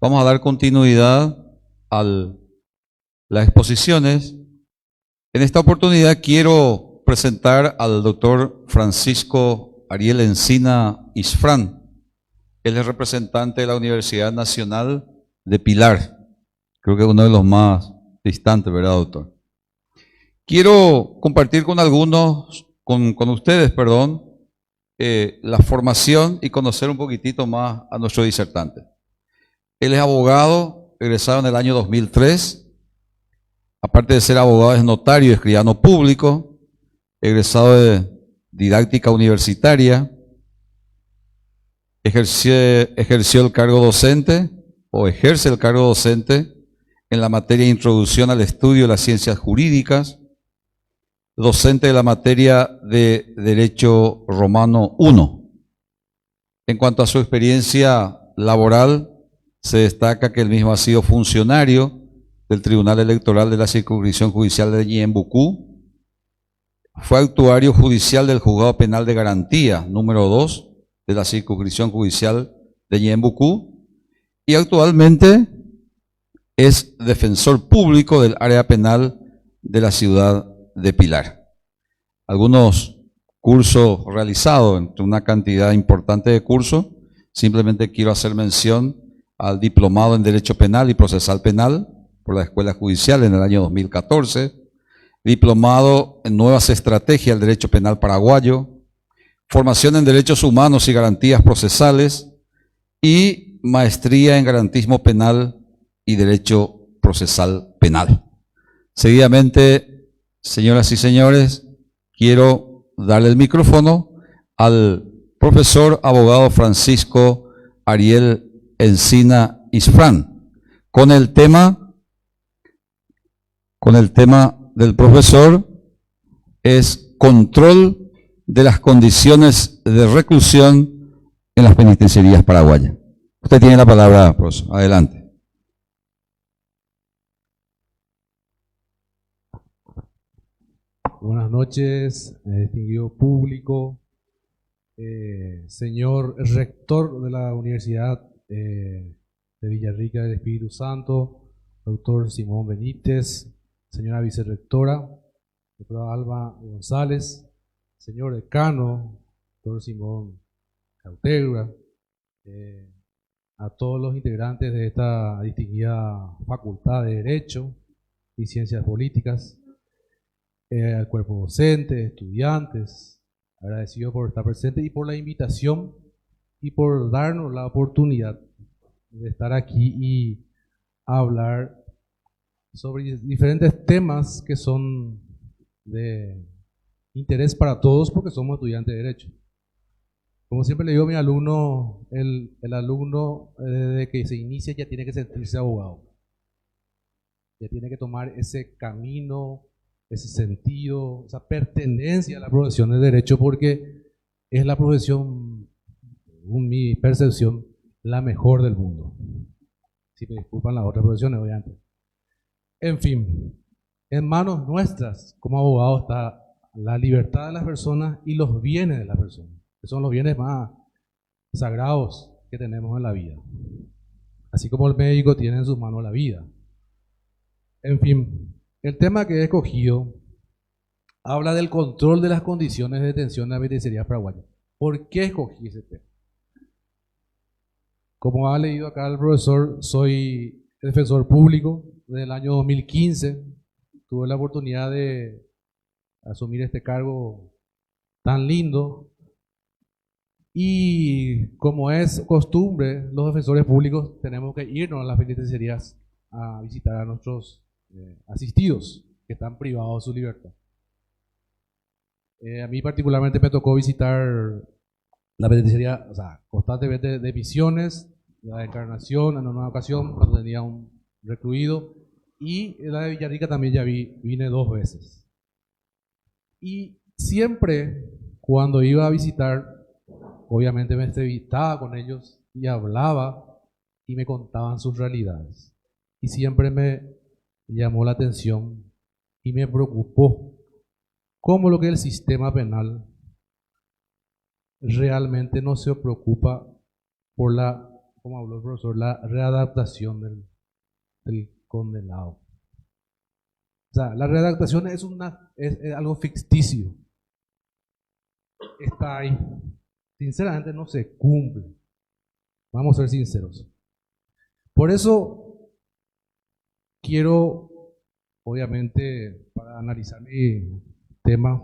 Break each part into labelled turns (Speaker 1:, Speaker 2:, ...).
Speaker 1: Vamos a dar continuidad a las exposiciones. En esta oportunidad quiero presentar al doctor Francisco Ariel Encina Isfrán. Él es representante de la Universidad Nacional de Pilar. Creo que es uno de los más distantes, ¿verdad, doctor? Quiero compartir con ustedes, la formación y conocer un poquitito más a nuestro disertante. Él es abogado, egresado en el año 2003. Aparte de ser abogado, es notario y escribano público, egresado de didáctica universitaria. Ejerció el cargo docente o ejerce el cargo docente en la materia de Introducción al Estudio de las Ciencias Jurídicas, docente de la materia de Derecho Romano I. En cuanto a su experiencia laboral, se destaca que él mismo ha sido funcionario del Tribunal Electoral de la Circunscripción Judicial de Ñembucú, fue actuario judicial del Juzgado Penal de Garantía número 2 de la Circunscripción Judicial de Ñembucú y actualmente es defensor público del área penal de la ciudad de Pilar. Algunos cursos realizados, entre una cantidad importante de cursos, simplemente quiero hacer mención al diplomado en Derecho Penal y Procesal Penal por la Escuela Judicial en el año 2014, diplomado en Nuevas Estrategias del Derecho Penal Paraguayo, formación en Derechos Humanos y Garantías Procesales y maestría en Garantismo Penal y Derecho Procesal Penal. Seguidamente, señoras y señores, quiero darle el micrófono al profesor abogado Francisco Ariel Encina Isfrán con el tema del profesor es control de las condiciones de reclusión en las penitenciarías paraguayas. Usted tiene la palabra, profesor. Adelante.
Speaker 2: Buenas noches, distinguido público, señor rector de la Universidad de Villarrica del Espíritu Santo, doctor Simón Benítez, señora vicerrectora, doctora Alba González, señor decano, doctor Simón Cautegra, a todos los integrantes de esta distinguida Facultad de Derecho y Ciencias Políticas, al cuerpo docente, estudiantes, agradecido por estar presente y por la invitación y por darnos la oportunidad de estar aquí y hablar sobre diferentes temas que son de interés para todos porque somos estudiantes de Derecho. Como siempre le digo a mi alumno, el alumno desde que se inicia ya tiene que sentirse abogado. Ya tiene que tomar ese camino, ese sentido, esa pertenencia a la profesión de Derecho porque es la profesión, según mi percepción, la mejor del mundo. Si me disculpan las otras profesiones, obviamente. En fin, en manos nuestras como abogados está la libertad de las personas y los bienes de las personas, que son los bienes más sagrados que tenemos en la vida. Así como el médico tiene en sus manos la vida. En fin, el tema que he escogido habla del control de las condiciones de detención de la penitenciaría paraguaya. ¿Por qué escogí ese tema? Como ha leído acá el profesor, soy defensor público desde el año 2015. Tuve la oportunidad de asumir este cargo tan lindo. Y como es costumbre, los defensores públicos tenemos que irnos a las penitenciarías a visitar a nuestros asistidos que están privados de su libertad. A mí particularmente me tocó visitar la penitenciaría, constantemente de Misiones, la de Encarnación en una ocasión cuando tenía un recluido, y la de Villarrica también ya vine 2 veces. Y siempre cuando iba a visitar, obviamente me entrevistaba con ellos y hablaba y me contaban sus realidades. Y siempre me llamó la atención y me preocupó cómo lo que es el sistema penal realmente no se preocupa por la como habló el profesor, la readaptación del condenado. O sea, la readaptación es algo ficticio. Está ahí. Sinceramente no se cumple. Vamos a ser sinceros. Por eso quiero, obviamente, para analizar mi tema,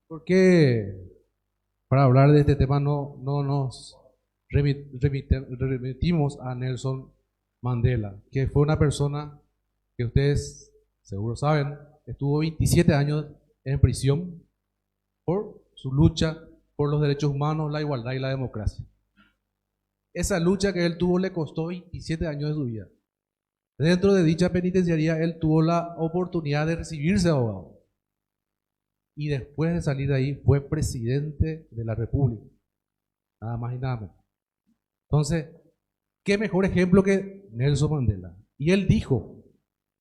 Speaker 2: porque para hablar de este tema no nos remitimos a Nelson Mandela, que fue una persona que ustedes seguro saben, estuvo 27 años en prisión por su lucha por los derechos humanos, la igualdad y la democracia. Esa lucha que él tuvo le costó 27 años de su vida. Dentro de dicha penitenciaría él tuvo la oportunidad de recibirse abogado. Y después de salir de ahí fue presidente de la República. Nada más y nada menos. Entonces, ¿qué mejor ejemplo que Nelson Mandela? Y él dijo,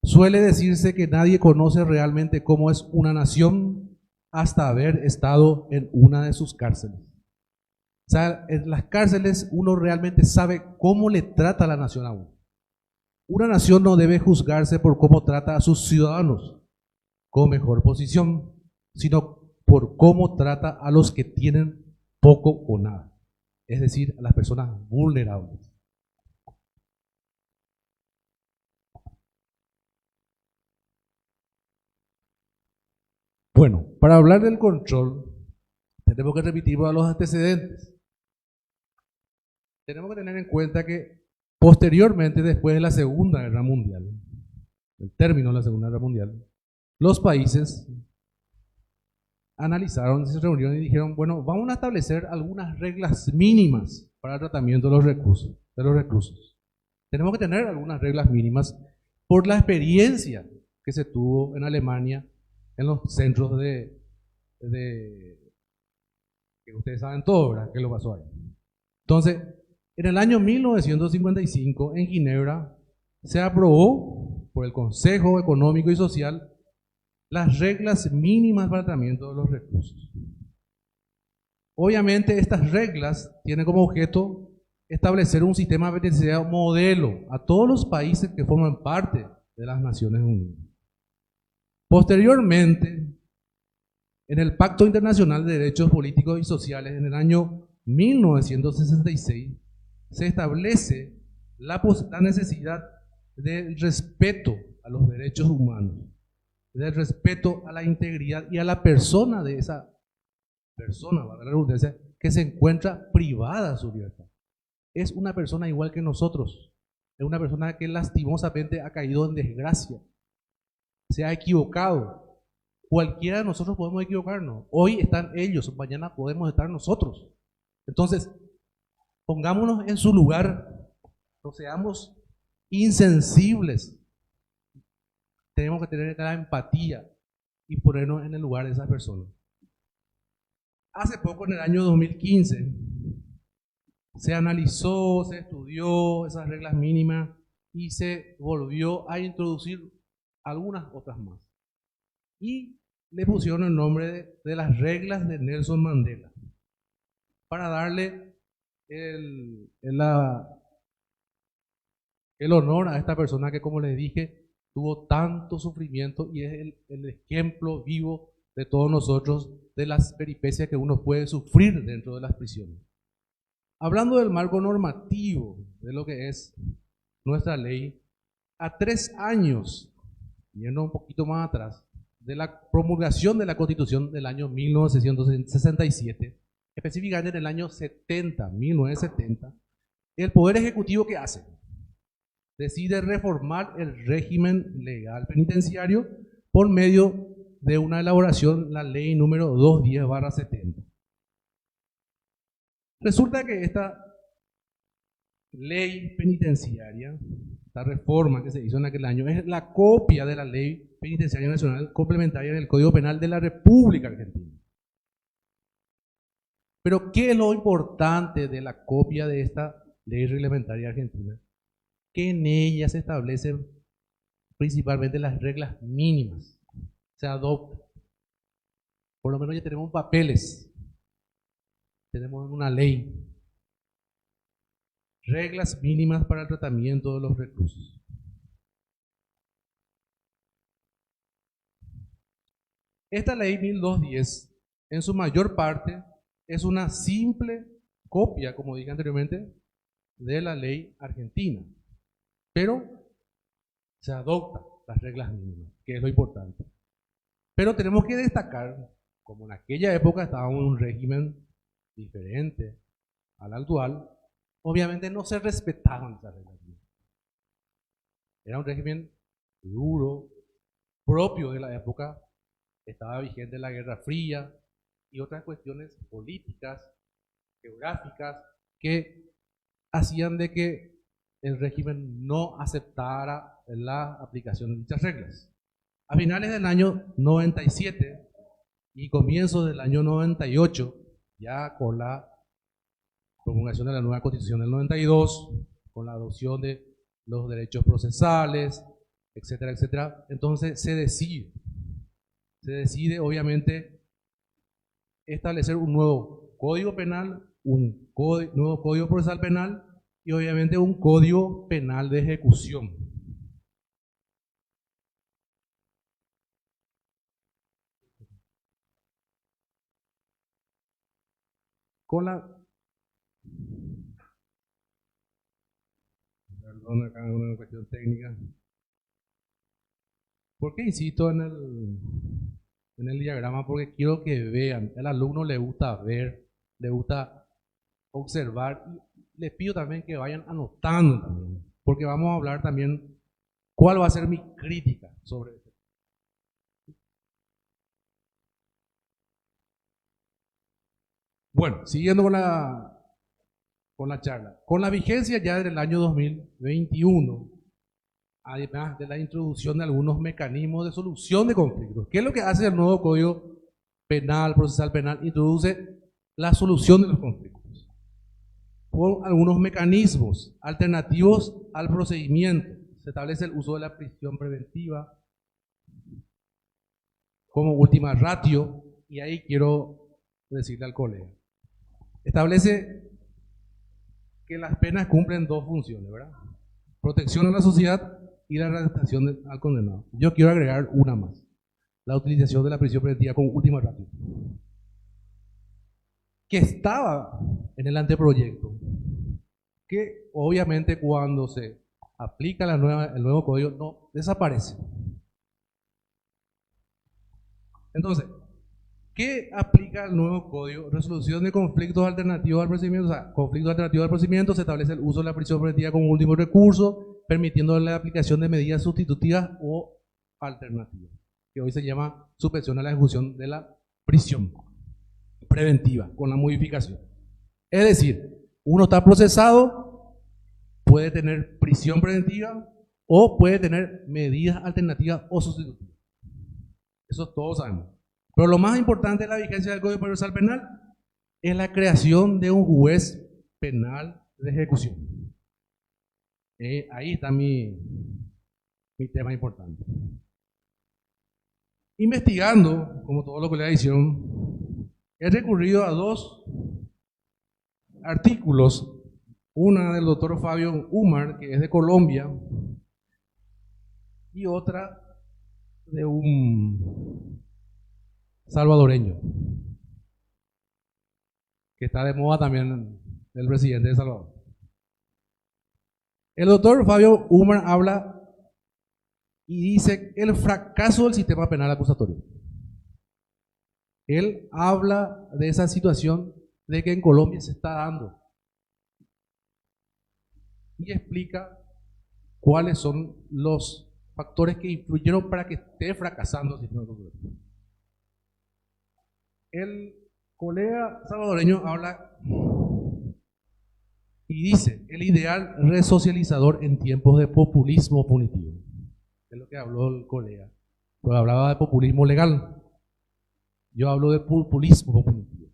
Speaker 2: suele decirse que nadie conoce realmente cómo es una nación hasta haber estado en una de sus cárceles. O sea, en las cárceles uno realmente sabe cómo le trata a la nación a uno. Una nación no debe juzgarse por cómo trata a sus ciudadanos con mejor posición, sino por cómo trata a los que tienen poco o nada, es decir, a las personas vulnerables. Bueno, para hablar del control, tenemos que remitirnos a los antecedentes. Tenemos que tener en cuenta que posteriormente, después de la Segunda Guerra Mundial, el término de la Segunda Guerra Mundial, los países analizaron, se reunieron y dijeron, bueno, vamos a establecer algunas reglas mínimas para el tratamiento de los reclusos. Tenemos que tener algunas reglas mínimas por la experiencia que se tuvo en Alemania en los centros de que ustedes saben todo, ¿verdad? ¿Qué lo pasó ahí? Entonces, en el año 1955, en Ginebra, se aprobó por el Consejo Económico y Social las reglas mínimas para el tratamiento de los reclusos. Obviamente, estas reglas tienen como objeto establecer un sistema penitenciario modelo a todos los países que forman parte de las Naciones Unidas. Posteriormente, en el Pacto Internacional de Derechos Políticos y Sociales, en el año 1966, se establece la necesidad del respeto a los derechos humanos, del respeto a la integridad y a la persona de esa persona, valga la redundancia, que se encuentra privada de su libertad. Es una persona igual que nosotros, es una persona que lastimosamente ha caído en desgracia, se ha equivocado. Cualquiera de nosotros podemos equivocarnos. Hoy están ellos, mañana podemos estar nosotros. Entonces, pongámonos en su lugar, no seamos insensibles. Tenemos que tener la empatía y ponernos en el lugar de esas personas. Hace poco, en el año 2015, se analizó, se estudió esas reglas mínimas y se volvió a introducir algunas otras más. Y le pusieron el nombre de las reglas de Nelson Mandela, para darle el honor a esta persona que, como les dije, tuvo tanto sufrimiento y es el ejemplo vivo de todos nosotros de las peripecias que uno puede sufrir dentro de las prisiones. Hablando del marco normativo de lo que es nuestra ley, a 3 años, yendo un poquito más atrás, de la promulgación de la Constitución del año 1967, específicamente en el año 1970, el Poder Ejecutivo, ¿qué hace? Decide reformar el régimen legal penitenciario por medio de una elaboración, la ley número 210/70. Resulta que esta ley penitenciaria, esta reforma que se hizo en aquel año, es la copia de la ley penitenciaria nacional complementaria del Código Penal de la República Argentina. Pero ¿qué es lo importante de la copia de esta ley reglamentaria argentina? Que en ella se establecen principalmente las reglas mínimas. Se adoptan. Por lo menos ya tenemos papeles. Tenemos una ley. Reglas mínimas para el tratamiento de los recursos. Esta ley 1210, en su mayor parte, es una simple copia, como dije anteriormente, de la ley argentina. Pero se adoptan las reglas mínimas, que es lo importante. Pero tenemos que destacar, como en aquella época estábamos en un régimen diferente al actual, obviamente no se respetaban esas reglas mínimas. Era un régimen duro, propio de la época, estaba vigente la Guerra Fría y otras cuestiones políticas, geográficas, que hacían de que el régimen no aceptara la aplicación de dichas reglas. A finales del año 97 y comienzos del año 98, ya con la promulgación de la nueva Constitución del 92, con la adopción de los derechos procesales, etcétera, etcétera, entonces se decide obviamente establecer un nuevo código penal, un nuevo código procesal penal y obviamente un código penal de ejecución. Con la... Perdón, acá una cuestión técnica. ¿Por qué insisto en el diagrama? Porque quiero que vean, al alumno le gusta ver, le gusta observar, y les pido también que vayan anotando también, porque vamos a hablar también cuál va a ser mi crítica sobre esto. Bueno, siguiendo con la charla. Con la vigencia ya del año 2021, además de la introducción de algunos mecanismos de solución de conflictos. ¿Qué es lo que hace el nuevo Código Penal, Procesal Penal? Introduce la solución de los conflictos por algunos mecanismos alternativos al procedimiento. Se establece el uso de la prisión preventiva como última ratio, y ahí quiero decirle al colega. Establece que las penas cumplen dos funciones, ¿verdad? Protección a la sociedad y la rehabilitación al condenado. Yo quiero agregar una más: la utilización de la prisión preventiva como última ratio, que estaba en el anteproyecto, que obviamente cuando se aplica el nuevo código no desaparece. Entonces, ¿qué aplica el nuevo código? Resolución de conflictos alternativos al procedimiento. O sea, conflictos alternativos al procedimiento, se establece el uso de la prisión preventiva como último recurso, permitiendo la aplicación de medidas sustitutivas o alternativas, que hoy se llama suspensión a la ejecución de la prisión preventiva con la modificación. Es decir, uno está procesado, puede tener prisión preventiva o puede tener medidas alternativas o sustitutivas. Eso todos sabemos. Pero lo más importante de la vigencia del Código Procesal Penal es la creación de un juez penal de ejecución. Ahí está mi tema importante. Investigando, como todo lo que le hicieron, he recurrido a dos artículos. Una del doctor Fabio Umar, que es de Colombia, y otra de un salvadoreño, que está de moda también, el presidente de Salvador. El doctor Fabio Umar habla y dice el fracaso del sistema penal acusatorio. Él habla de esa situación de que en Colombia se está dando y explica cuáles son los factores que influyeron para que esté fracasando el sistema acusatorio. El colega salvadoreño habla y dice el ideal resocializador en tiempos de populismo punitivo. Es lo que habló el colega. Pero hablaba de populismo legal. Yo hablo de populismo punitivo.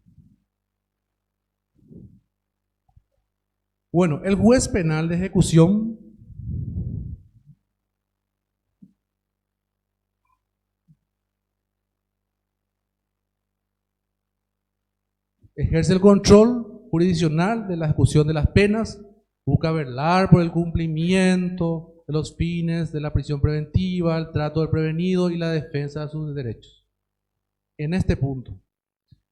Speaker 2: Bueno, el juez penal de ejecución ejerce el control jurisdiccional de la ejecución de las penas, busca velar por el cumplimiento de los fines de la prisión preventiva, el trato del prevenido y la defensa de sus derechos. En este punto,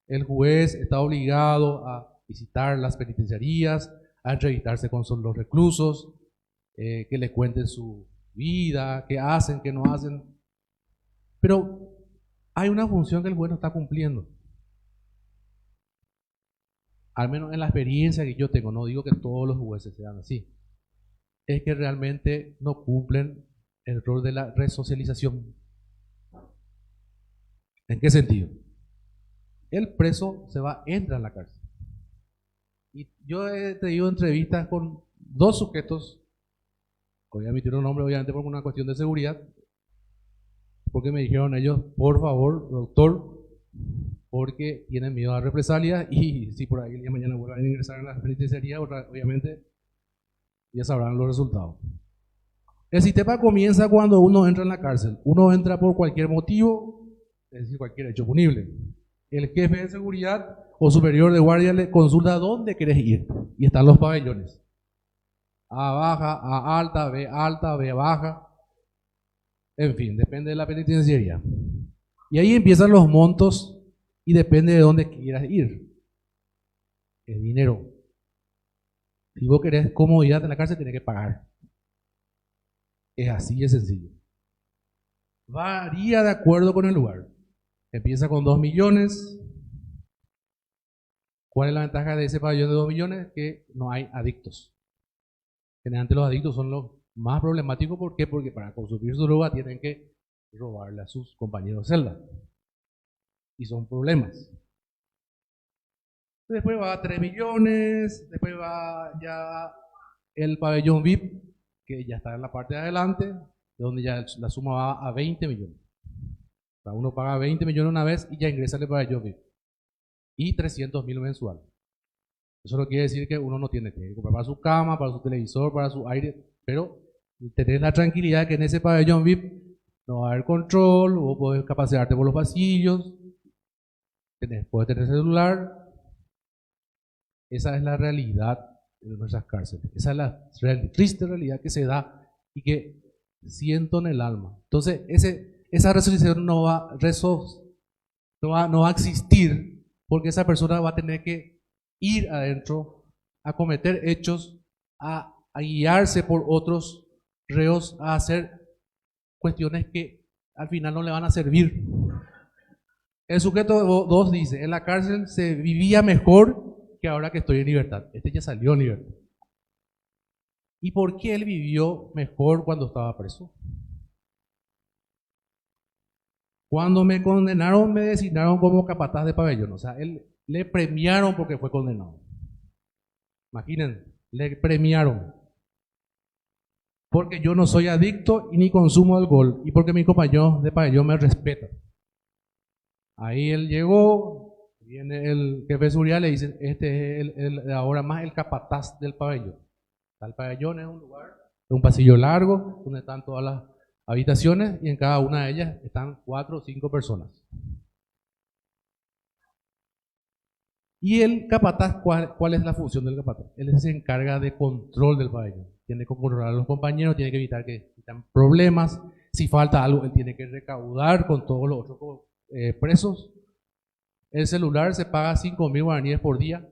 Speaker 2: el juez está obligado a visitar las penitenciarías, a entrevistarse con los reclusos, que les cuenten su vida, qué hacen, qué no hacen. Pero hay una función que el juez no está cumpliendo. Al menos en la experiencia que yo tengo, no digo que todos los jueces sean así, es que realmente no cumplen el rol de la resocialización. ¿En qué sentido? El preso entra en la cárcel. Y yo he tenido entrevistas con dos sujetos, voy a emitir un nombre obviamente por una cuestión de seguridad, porque me dijeron ellos, por favor, doctor, porque tienen miedo a represalias y si por ahí el día de mañana vuelvan a ingresar en la penitenciaría, obviamente ya sabrán los resultados. El sistema comienza cuando uno entra en la cárcel. Uno entra por cualquier motivo, es decir, cualquier hecho punible. El jefe de seguridad o superior de guardia le consulta dónde querés ir y están los pabellones. A baja, A alta, B baja. En fin, depende de la penitenciaría. Y ahí empiezan los montos y depende de dónde quieras ir. El dinero. Si vos querés comodidad en la cárcel, tenés que pagar. Es así de sencillo. Varía de acuerdo con el lugar. Empieza con 2 millones. ¿Cuál es la ventaja de ese pabellón de 2 millones? Que no hay adictos. Generalmente los adictos son los más problemáticos. ¿Por qué? Porque para consumir su droga tienen que robarle a sus compañeros de celda. Y son problemas. Después va a 3 millones, después va ya el pabellón VIP, que ya está en la parte de adelante, donde ya la suma va a 20 millones. O sea, uno paga 20 millones una vez y ya ingresa el pabellón VIP. Y 300.000 mensual. Eso no quiere decir que uno no tiene que comprar para su cama, para su televisor, para su aire, pero tener la tranquilidad de que en ese pabellón VIP no va a haber control, vos podés capacearte por los pasillos, puedes tener celular. Esa es la realidad de nuestras cárceles. Esa es la triste realidad que se da y que siento en el alma. Entonces, esa resolución no va a existir porque esa persona va a tener que ir adentro a cometer hechos, a guiarse por otros reos, a hacer cuestiones que al final no le van a servir. El sujeto 2 dice, en la cárcel se vivía mejor que ahora que estoy en libertad. Este ya salió en libertad. ¿Y por qué él vivió mejor cuando estaba preso? Cuando me condenaron, me designaron como capataz de pabellón. O sea, él le premiaron porque fue condenado. Imaginen, le premiaron. Porque yo no soy adicto y ni consumo alcohol. Y porque mi compañero de pabellón me respeta. Ahí él llegó, viene el jefe de seguridad, le dicen, este es ahora más el capataz del pabellón. El pabellón es un lugar, es un pasillo largo, donde están todas las habitaciones y en cada una de ellas están 4 o 5 personas. Y el capataz, ¿cuál es la función del capataz? Él se encarga de control del pabellón. Tiene que controlar a los compañeros, tiene que evitar que existan problemas. Si falta algo, él tiene que recaudar con todos los otros presos. El celular se paga 5.000 guaraníes por día.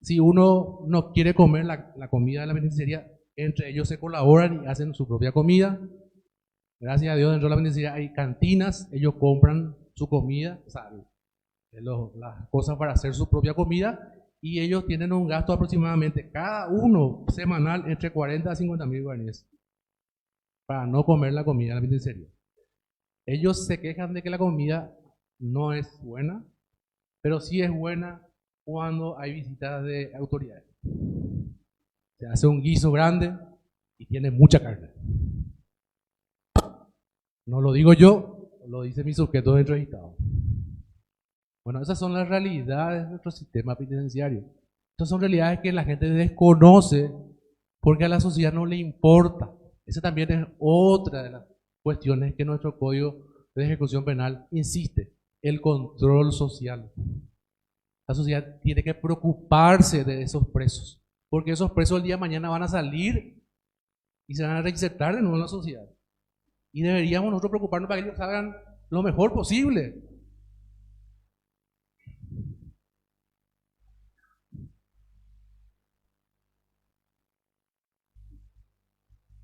Speaker 2: Si uno no quiere comer la comida de la penitenciaría, entre ellos se colaboran y hacen su propia comida. Gracias a Dios, dentro de la penitenciaría hay cantinas, ellos compran su comida, o sea, las cosas para hacer su propia comida, y ellos tienen un gasto aproximadamente, cada uno semanal, entre 40 a 50.000 guaraníes para no comer la comida de la penitenciaría. Ellos se quejan de que la comida no es buena, pero sí es buena cuando hay visitas de autoridades. Se hace un guiso grande y tiene mucha carne. No lo digo yo, lo dice mi sujeto de entrevistado. Bueno, esas son las realidades de nuestro sistema penitenciario. Estas son realidades que la gente desconoce porque a la sociedad no le importa. Esa también es otra de las cuestiones que nuestro Código de Ejecución Penal insiste, el control social. La sociedad tiene que preocuparse de esos presos, porque esos presos el día de mañana van a salir y se van a reinsertar de nuevo en la sociedad. Y deberíamos nosotros preocuparnos para que ellos hagan lo mejor posible.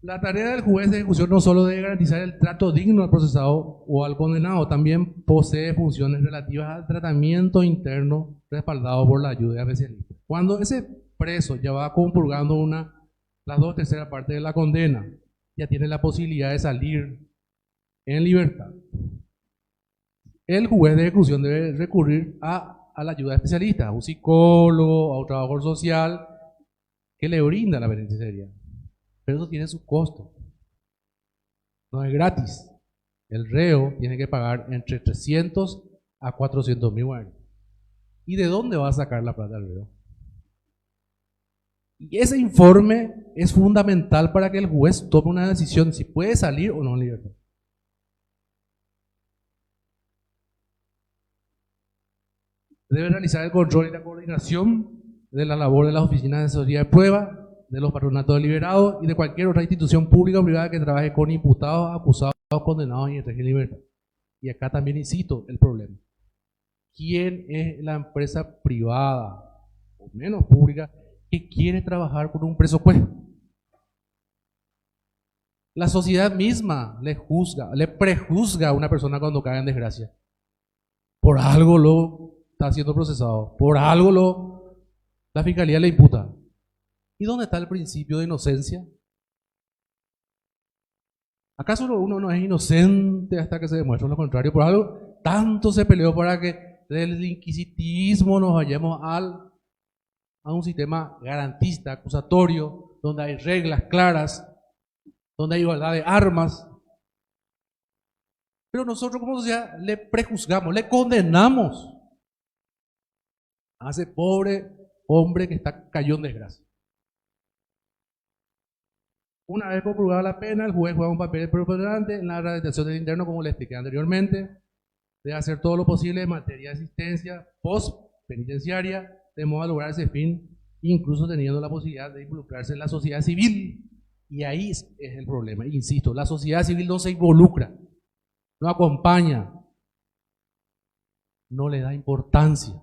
Speaker 2: La tarea del juez de ejecución no solo debe garantizar el trato digno al procesado o al condenado, también posee funciones relativas al tratamiento interno respaldado por la ayuda especialista. Cuando ese preso ya va compurgando las 2/3 partes de la condena, ya tiene la posibilidad de salir en libertad, el juez de ejecución debe recurrir a la ayuda especialista, a un psicólogo, a un trabajador social que le brinda la penitenciaría. Pero eso tiene su costo. No es gratis. El reo tiene que pagar entre 300 a 400 mil guaraníes. ¿Y de dónde va a sacar la plata el reo? Y ese informe es fundamental para que el juez tome una decisión si puede salir o no en libertad. Debe realizar el control y la coordinación de la labor de las oficinas de asesoría de prueba, de los patronatos de liberados y de cualquier otra institución pública o privada que trabaje con imputados, acusados, condenados y en régimen de libertad. Y acá también insisto el problema. ¿Quién es la empresa privada, o menos pública, que quiere trabajar con un preso juez? La sociedad misma le juzga, le prejuzga a una persona cuando cae en desgracia. Por algo lo está siendo procesado, por algo la fiscalía le imputa. ¿Y dónde está el principio de inocencia? ¿Acaso uno no es inocente hasta que se demuestre lo contrario? Por algo tanto se peleó para que del inquisitismo nos vayamos a un sistema garantista, acusatorio, donde hay reglas claras, donde hay igualdad de armas. Pero nosotros como sociedad le prejuzgamos, le condenamos a ese pobre hombre que cayó en desgracia. Una vez compurgada la pena, el juez juega un papel preponderante en la rehabilitación del interno, como le expliqué anteriormente. Debe hacer todo lo posible en materia de asistencia post-penitenciaria, de modo a lograr ese fin, incluso teniendo la posibilidad de involucrarse en la sociedad civil. Y ahí es el problema, insisto, la sociedad civil no se involucra, no acompaña, no le da importancia.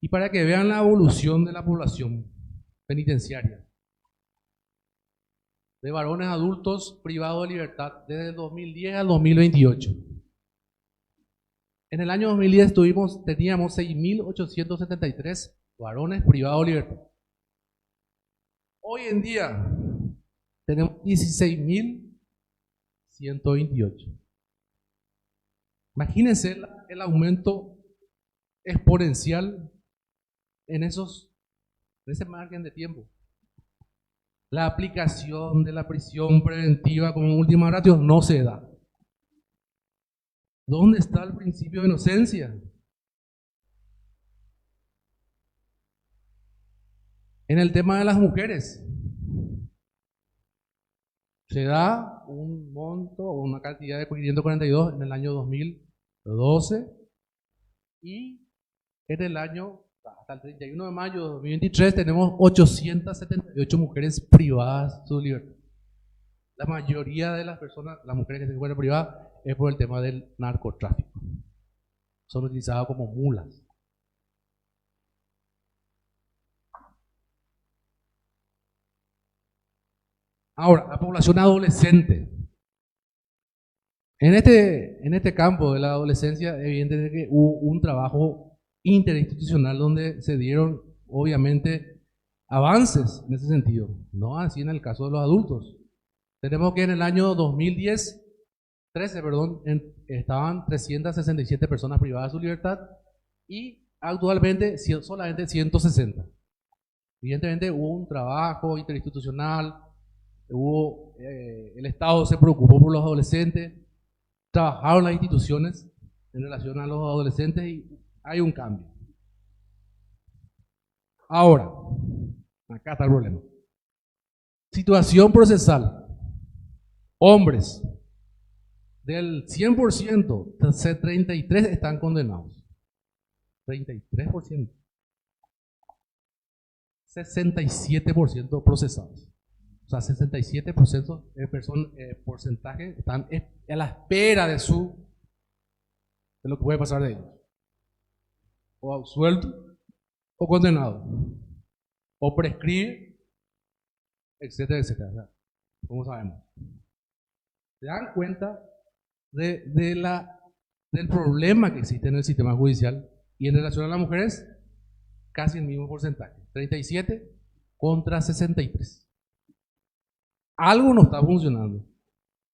Speaker 2: Y para que vean la evolución de la población penitenciaria, de varones adultos privados de libertad desde el 2010 al 2028. En el año 2010 teníamos 6.873 varones privados de libertad. Hoy en día tenemos 16.128. Imagínense el aumento exponencial en ese margen de tiempo. La aplicación de la prisión preventiva como última ratio no se da. ¿Dónde está el principio de inocencia? En el tema de las mujeres, se da un monto o una cantidad de 542 en el año 2012 y en el año, hasta el 31 de mayo de 2023, tenemos 878 mujeres privadas de su libertad. La mayoría de las personas, las mujeres que se encuentran privadas, es por el tema del narcotráfico. Son utilizadas como mulas. Ahora, la población adolescente. En este campo de la adolescencia, evidentemente que hubo un trabajo interinstitucional donde se dieron, obviamente, avances en ese sentido. No así en el caso de los adultos. Tenemos que en el año 2013, estaban 367 personas privadas de su libertad y actualmente solamente 160. Evidentemente hubo un trabajo interinstitucional, el Estado se preocupó por los adolescentes, trabajaron las instituciones en relación a los adolescentes y hay un cambio. Ahora, acá está el problema. Situación procesal. Hombres, del 100%, 33 están condenados. 33%. 67% procesados. O sea, 67% de porcentaje están a la espera de lo que puede pasar de ellos. O absuelto, o condenado, o prescribe, etcétera, etcétera. O sea, ¿cómo sabemos? ¿Se dan cuenta del problema que existe en el sistema judicial? Y en relación a las mujeres, casi el mismo porcentaje, 37 contra 63. Algo no está funcionando,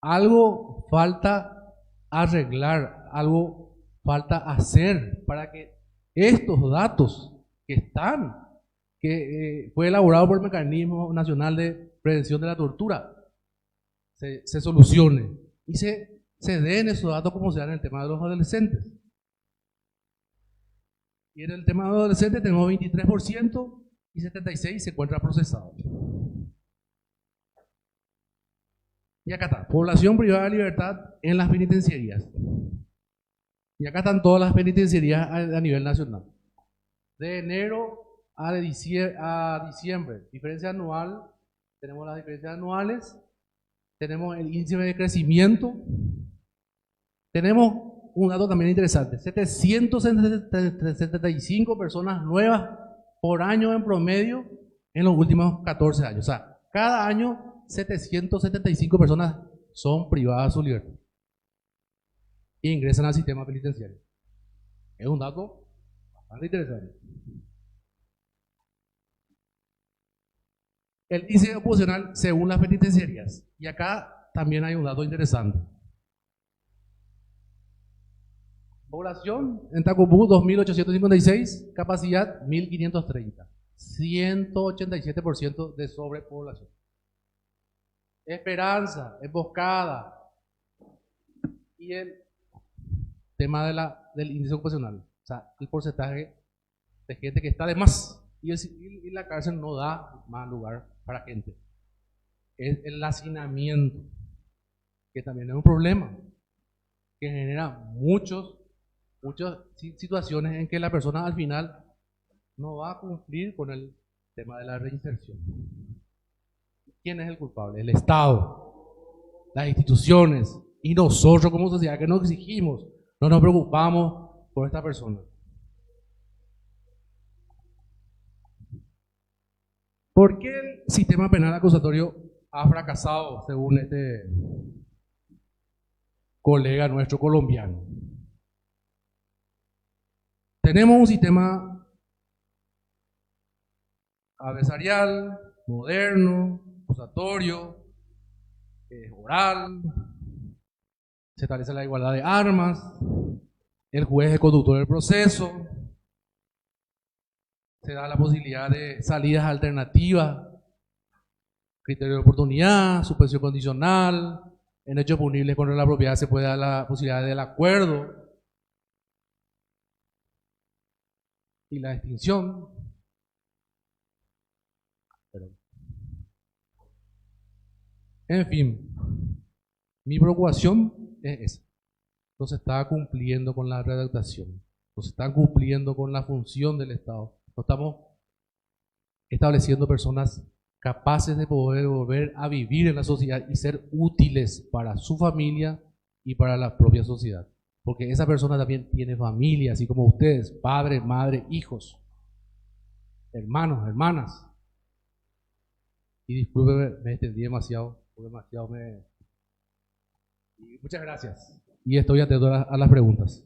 Speaker 2: algo falta arreglar, algo falta hacer para que estos datos que fue elaborado por el Mecanismo Nacional de Prevención de la Tortura, se solucione y se den esos datos como se dan en el tema de los adolescentes. Y en el tema de los adolescentes tenemos 23% y 76% se encuentra procesado. Y acá está, población privada de libertad en las penitenciarías. Y acá están todas las penitenciarías a nivel nacional. De enero a diciembre, diferencia anual, tenemos las diferencias anuales, tenemos el índice de crecimiento, tenemos un dato también interesante, 775 personas nuevas por año en promedio en los últimos 14 años. O sea, cada año 775 personas son privadas de su libertad e ingresan al sistema penitenciario. Es un dato bastante interesante. El índice oposicional según las penitenciarías. Y acá también hay un dato interesante. Población en Tacubú 2.856, capacidad 1.530. 187% de sobrepoblación. Esperanza, Emboscada y el tema del índice ocupacional. O sea, el porcentaje de gente que está de más y la cárcel no da más lugar para gente. Es el hacinamiento, que también es un problema, que genera muchas situaciones en que la persona al final no va a cumplir con el tema de la reinserción. ¿Quién es el culpable? El Estado, las instituciones y nosotros como sociedad que nos exigimos, no nos preocupamos por esta persona. ¿Por qué el sistema penal acusatorio ha fracasado, según este colega nuestro colombiano? Tenemos un sistema adversarial, moderno, acusatorio, oral, se establece la igualdad de armas, el juez es conductor del proceso, se da la posibilidad de salidas alternativas, criterio de oportunidad, suspensión condicional, en hechos punibles contra la propiedad se puede dar la posibilidad del acuerdo y la extinción. En fin, mi preocupación es esa. No se está cumpliendo con la redactación, no se está cumpliendo con la función del Estado. No estamos estableciendo personas capaces de poder volver a vivir en la sociedad y ser útiles para su familia y para la propia sociedad. Porque esa persona también tiene familia, así como ustedes, padre, madre, hijos, hermanos, hermanas. Y discúlpeme, me extendí demasiado. Muchas gracias. Y estoy atento a las preguntas.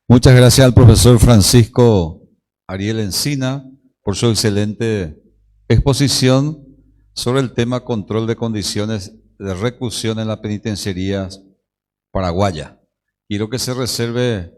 Speaker 1: Muchas gracias al profesor Francisco Ariel Encina por su excelente exposición sobre el tema control de condiciones de reclusión en las penitenciarías paraguayas. Quiero que se reserve